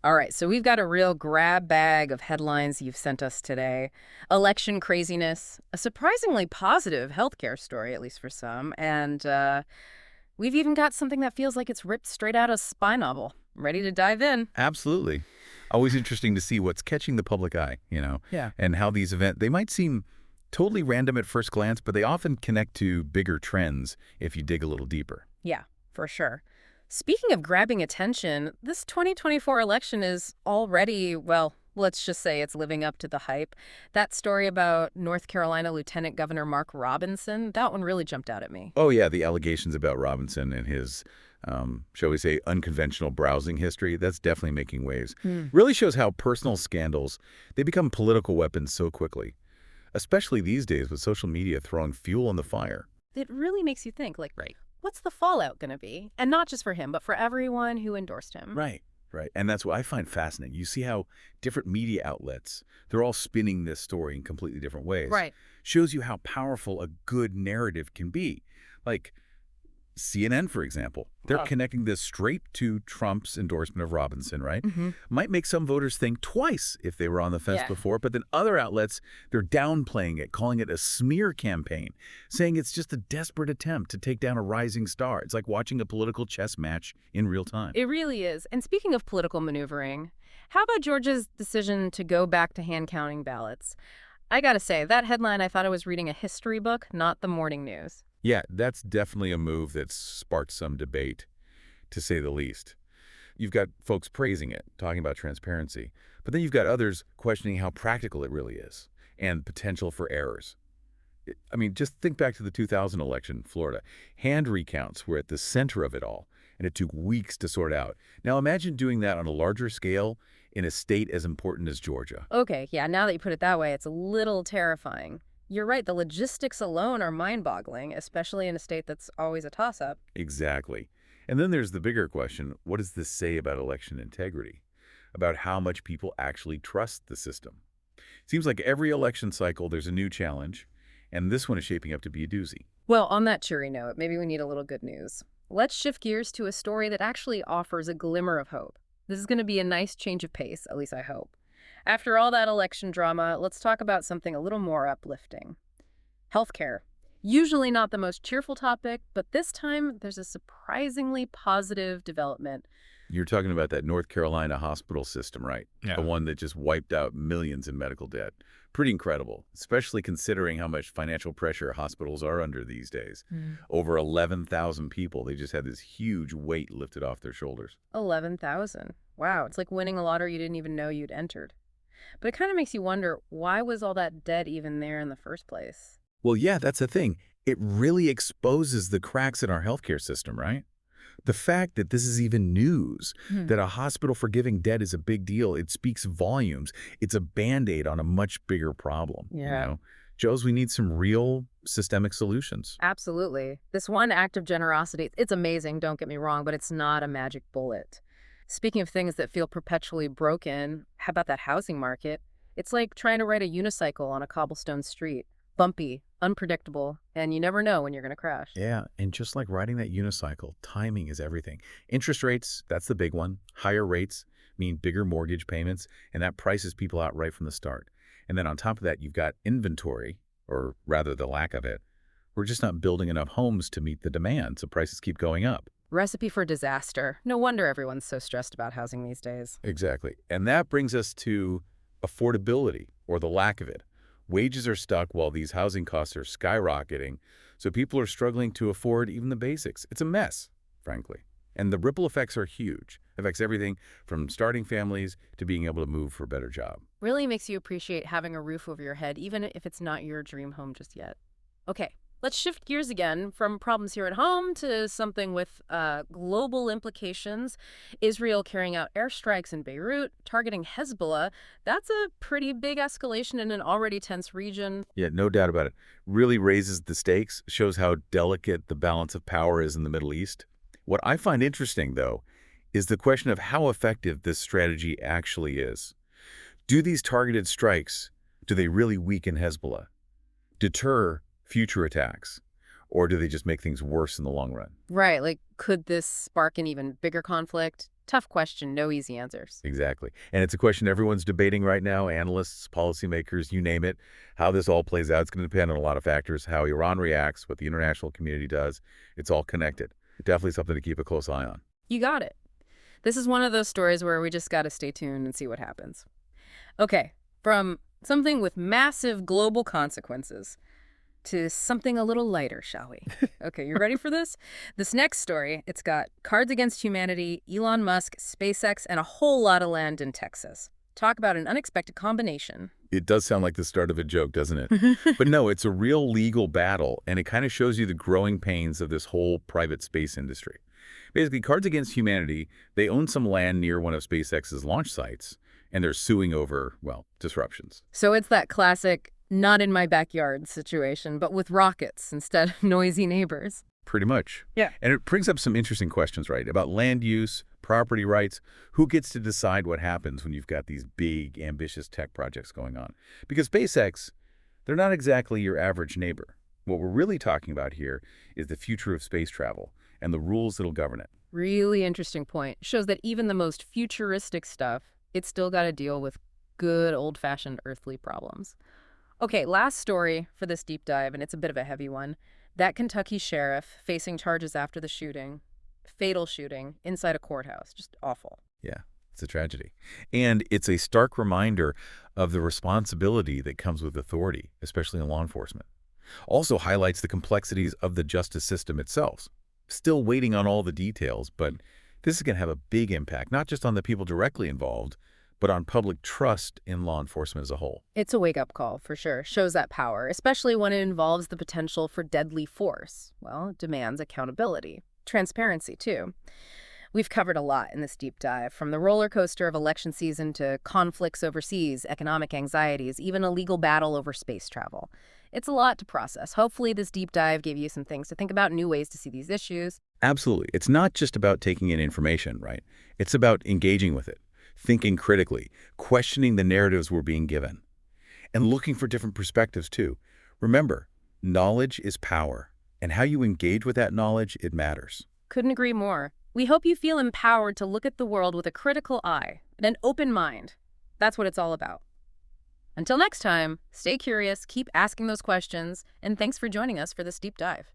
All right, so we've got a real grab bag of headlines you've sent us today. Election craziness, a surprisingly positive healthcare story, at least for some, and we've even got something that feels like it's ripped straight out of a spy novel. Ready to dive in? Absolutely. Always interesting to see what's catching the public eye, Yeah. and how these events, they might seem totally random at first glance, but they often connect to bigger trends if you dig a little deeper. Yeah, for sure. Speaking of grabbing attention, this 2024 election is already, well, let's just say it's living up to the hype. That story about North Carolina Lieutenant Governor Mark Robinson, that one really jumped out at me. Oh, yeah, the allegations about Robinson and his, shall we say, unconventional browsing history, that's definitely making waves. Hmm. Really shows how personal scandals, they become political weapons so quickly, especially these days with social media throwing fuel on the fire. It really makes you think, like, Right. what's the fallout going to be? And not just for him, but for everyone who endorsed him. Right. Right. And that's what I find fascinating. You see how different media outlets, they're all spinning this story in completely different ways. Right. Shows you how powerful a good narrative can be. Like CNN, for example, they're Huh. connecting this straight to Trump's endorsement of Robinson, right? Hmm. Might make some voters think twice if they were on the fence Yeah. before, but then other outlets, they're downplaying it, calling it a smear campaign, saying it's just a desperate attempt to take down a rising star. It's like watching a political chess match in real time. It really is. And speaking of political maneuvering, how about Georgia's decision to go back to hand counting ballots? I gotta say, that headline, I thought I was reading a history book, not the morning news. Yeah, that's definitely a move that's sparked some debate, to say the least. You've got folks praising it, talking about transparency, but then you've got others questioning how practical it really is and potential for errors. I mean, just think back to the 2000 election in Florida. Hand recounts were at the center of it all, and it took weeks to sort out. Now imagine doing that on a larger scale in a state as important as Georgia. Okay, yeah, now that you put it that way, it's a little terrifying. You're right, the logistics alone are mind-boggling, especially in a state that's always a toss-up. Exactly. And then there's the bigger question, what does this say about election integrity? About how much people actually trust the system? Seems like every election cycle there's a new challenge, and this one is shaping up to be a doozy. Well, on that cheery note, maybe we need a little good news. Let's shift gears to a story that actually offers a glimmer of hope. This is going to be a nice change of pace, at least I hope. After all that election drama, let's talk about something a little more uplifting. Healthcare. Usually not the most cheerful topic, but this time there's a surprisingly positive development. You're talking about that North Carolina hospital system, right? Yeah. The one that just wiped out millions in medical debt. Pretty incredible, especially considering how much financial pressure hospitals are under these days. Over 11,000 people, they just had this huge weight lifted off their shoulders. 11,000. Wow, it's like winning a lottery you didn't even know you'd entered. But it kind of makes you wonder, why was all that debt even there in the first place? Well, yeah, that's the thing. It really exposes the cracks in our healthcare system, right? The fact that this is even news, Hmm. that a hospital forgiving debt is a big deal, it speaks volumes. It's a Band-Aid on a much bigger problem. Yeah. Joes, we need some real systemic solutions. Absolutely. This one act of generosity, it's amazing, don't get me wrong, but it's not a magic bullet. Speaking of things that feel perpetually broken, how about that housing market? It's like trying to ride a unicycle on a cobblestone street. Bumpy, unpredictable, and you never know when you're going to crash. Yeah, and just like riding that unicycle, timing is everything. Interest rates, that's the big one. Higher rates mean bigger mortgage payments, and that prices people out right from the start. And then on top of that, you've got inventory, or rather the lack of it. We're just not building enough homes to meet the demand, so prices keep going up. Recipe for disaster. No wonder everyone's so stressed about housing these days. Exactly. And that brings us to affordability, or the lack of it. Wages are stuck while these housing costs are skyrocketing, so people are struggling to afford even the basics. It's a mess, frankly. And the ripple effects are huge. Affects everything from starting families to being able to move for a better job. Really makes you appreciate having a roof over your head, even if it's not your dream home just yet. Okay, let's shift gears again from problems here at home to something with global implications. Israel carrying out airstrikes in Beirut, targeting Hezbollah. That's a pretty big escalation in an already tense region. Yeah, no doubt about it. Really raises the stakes, shows how delicate the balance of power is in the Middle East. What I find interesting, though, is the question of how effective this strategy actually is. Do these targeted strikes, do they really weaken Hezbollah, deter future attacks, or do they just make things worse in the long run? Right, like could this spark an even bigger conflict? Tough question, no easy answers. Exactly. And it's a question everyone's debating right now, analysts, policymakers, you name it. How this all plays out, it's going to depend on a lot of factors, how Iran reacts, what the international community does. It's all connected. Definitely something to keep a close eye on. You got it. This is one of those stories where we just got to stay tuned and see what happens. Okay, from something with massive global consequences to something a little lighter, shall we? Okay, you ready for this? This next story, it's got Cards Against Humanity, Elon Musk, SpaceX, and a whole lot of land in Texas. Talk about an unexpected combination. It does sound like the start of a joke, doesn't it? But no, it's a real legal battle, and it kind of shows you the growing pains of this whole private space industry. Basically, Cards Against Humanity, they own some land near one of SpaceX's launch sites, and they're suing over, well, disruptions. So it's that classic not in my backyard situation, but with rockets instead of noisy neighbors. Pretty much. Yeah. And it brings up some interesting questions, right? About land use, property rights. Who gets to decide what happens when you've got these big, ambitious tech projects going on? Because SpaceX, they're not exactly your average neighbor. What we're really talking about here is the future of space travel and the rules that'll govern it. Really interesting point. Shows that even the most futuristic stuff, it's still got to deal with good old-fashioned earthly problems. Okay, last story for this deep dive, and it's a bit of a heavy one. That Kentucky sheriff facing charges after the shooting, fatal shooting, inside a courthouse. Just awful. Yeah, it's a tragedy. And it's a stark reminder of the responsibility that comes with authority, especially in law enforcement. Also highlights the complexities of the justice system itself. Still waiting on all the details, but this is going to have a big impact, not just on the people directly involved, but on public trust in law enforcement as a whole. It's a wake-up call, for sure. Shows that power, especially when it involves the potential for deadly force. Well, it demands accountability. Transparency, too. We've covered a lot in this deep dive, from the roller coaster of election season to conflicts overseas, economic anxieties, even a legal battle over space travel. It's a lot to process. Hopefully this deep dive gave you some things to think about, new ways to see these issues. Absolutely. It's not just about taking in information, right? It's about engaging with it, thinking critically, questioning the narratives we're being given, and looking for different perspectives, too. Remember, knowledge is power, and how you engage with that knowledge, it matters. Couldn't agree more. We hope you feel empowered to look at the world with a critical eye and an open mind. That's what it's all about. Until next time, stay curious, keep asking those questions, and thanks for joining us for this deep dive.